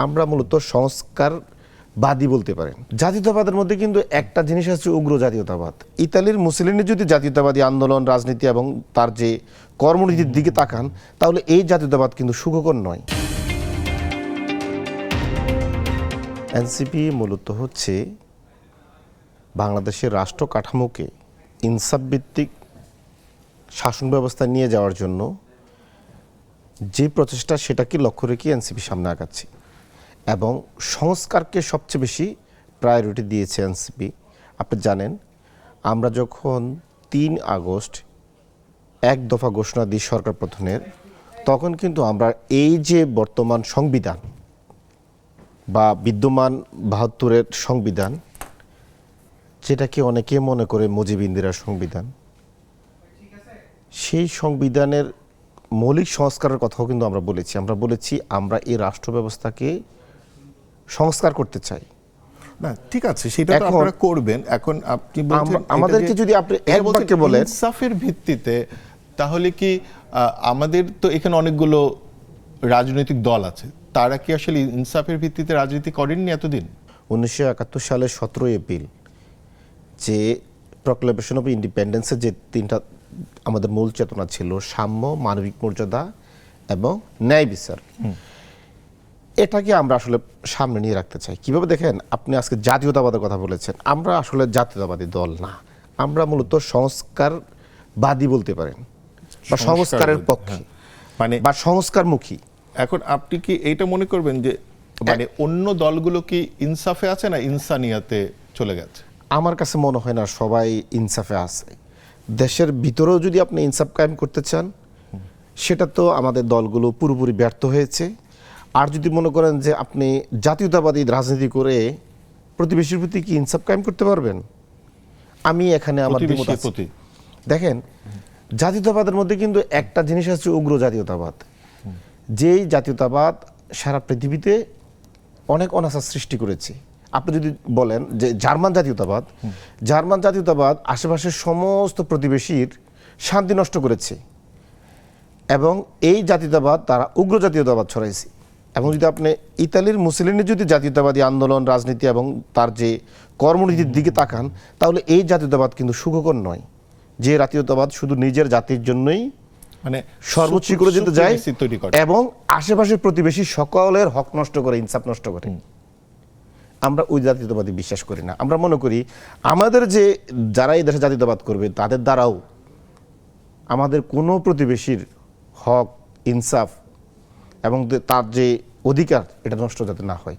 আমরা মূলত সংস্কারবাদী বলতে পারেন। জাতীয়তাবাদের মধ্যে কিন্তু একটা জিনিস আছে, উগ্র জাতীয়তাবাদ। ইতালির মুসলিনি যদি জাতীয়তাবাদী আন্দোলন, রাজনীতি এবং তার যে কর্মনীতির দিকে তাকান, তাহলে এই জাতীয়তাবাদ কিন্তু সুখকর নয়। এনসিপি মূলত হচ্ছে বাংলাদেশের রাষ্ট্র কাঠামোকে ইনসাফভিত্তিক শাসন ব্যবস্থা নিয়ে যাওয়ার জন্য যে প্রচেষ্টা, সেটাকে লক্ষ্য রেখে এনসিপি সামনে আগাচ্ছে এবং সংস্কারকে সবচেয়ে বেশি প্রায়োরিটি দিয়েছে এনসিপি। আপনি জানেন, আমরা যখন ৩ আগস্ট এক দফা ঘোষণা দিই সরকার পতনের, তখন কিন্তু আমরা এই যে বর্তমান সংবিধান বা বিদ্যমান ৭২-এর সংবিধান, যেটাকে অনেকে মনে করে মুজিব ইন্দিরার সংবিধান, সেই সংবিধানের মৌলিক সংস্কারের কথাও কিন্তু আমরা বলেছি। আমরা এই রাষ্ট্র ব্যবস্থাকে সংস্কার করতে চাই। না, ঠিক আছে, সেটা তো আপনারা করবেন। এখন আপনি বলছেন আমাদেরকে যদি আপনি এক বাক্যে বলেন ইনসাফের ভিত্তিতে, তাহলে কি আমাদের তো এখানে অনেকগুলো রাজনৈতিক দল আছে, তারা কি আসলে ইনসাফের ভিত্তিতে রাজনীতি করেননি এতদিন? 1971 সালের 17 এপ্রিল যে প্রক্লেমেশন অফ ইন্ডিপেন্ডেন্সের যে 3টা আমাদের মূল চেতনা ছিল, সাম্য, মানবিক মর্যাদা এবং ন্যায় বিচার, এটাকে আমরা আসলে সামনে নিয়ে রাখতে চাই। কিভাবে দেখেন, আপনি আজকে জাতীয়তাবাদের কথা বলেছেন, আমরা আসলে জাতীয়তাবাদী দল না, আমরা মূলত সংস্কারবাদী বলতে পারেন, বা সংস্কারের পক্ষে, মানে বা সংস্কারমুখী। এখন আপনি কি এইটা মনে করবেন যে মানে অন্য দলগুলো কি ইনসাফে আছে না ইনসানিয়াতে চলে গেছে? আমার কাছে মনে হয় না সবাই ইনসাফে আছে। দেশের ভিতরেও যদি আপনি ইনসাফ কায়েম করতে চান, সেটা তো আমাদের দলগুলো পুরোপুরি ব্যর্থ হয়েছে। আর যদি মনে করেন যে আপনি জাতীয়তাবাদী রাজনীতি করে প্রতিবেশীর প্রতি কি ইনসাফ কায়েম করতে পারবেন, আমি এখানে আমার দ্বিমত আছে। দেখেন, জাতীয়তাবাদের মধ্যে কিন্তু একটা জিনিস আছে, উগ্র জাতীয়তাবাদ। যেই জাতীয়তাবাদ সারা পৃথিবীতে অনেক অনাচার সৃষ্টি করেছে। আপনি যদি বলেন যে জার্মান জাতীয়তাবাদ আশেপাশের সমস্ত প্রতিবেশীর শান্তি নষ্ট করেছে, এবং এই জাতীয়তাবাদ তারা উগ্র জাতীয়তাবাদ ছড়াইছে। এবং যদি আপনি ইতালির মুসলিনি যদি জাতীয়তাবাদী আন্দোলন, রাজনীতি এবং তার যে কর্মনীতির দিকে তাকান, তাহলে এই জাতীয়তাবাদ কিন্তু সুখকর নয়। যে জাতীয়তাবাদ শুধু নিজের জাতির জন্যই মানে সর্বোচ্চ করে যেতে যায় এবং আশেপাশের প্রতিবেশী সকলের হক নষ্ট করে, ইনসাফ নষ্ট করে, আমরা ওই জাতীয়তাবাদী বিশ্বাস করি না। আমরা মনে করি আমাদের যে যারা এই দেশে জাতীয়তাবাদ করবে, তাদের দ্বারাও আমাদের কোনো প্রতিবেশীর হক, ইনসাফ এবং তার যে অধিকার, এটা নষ্ট যাতে না হয়।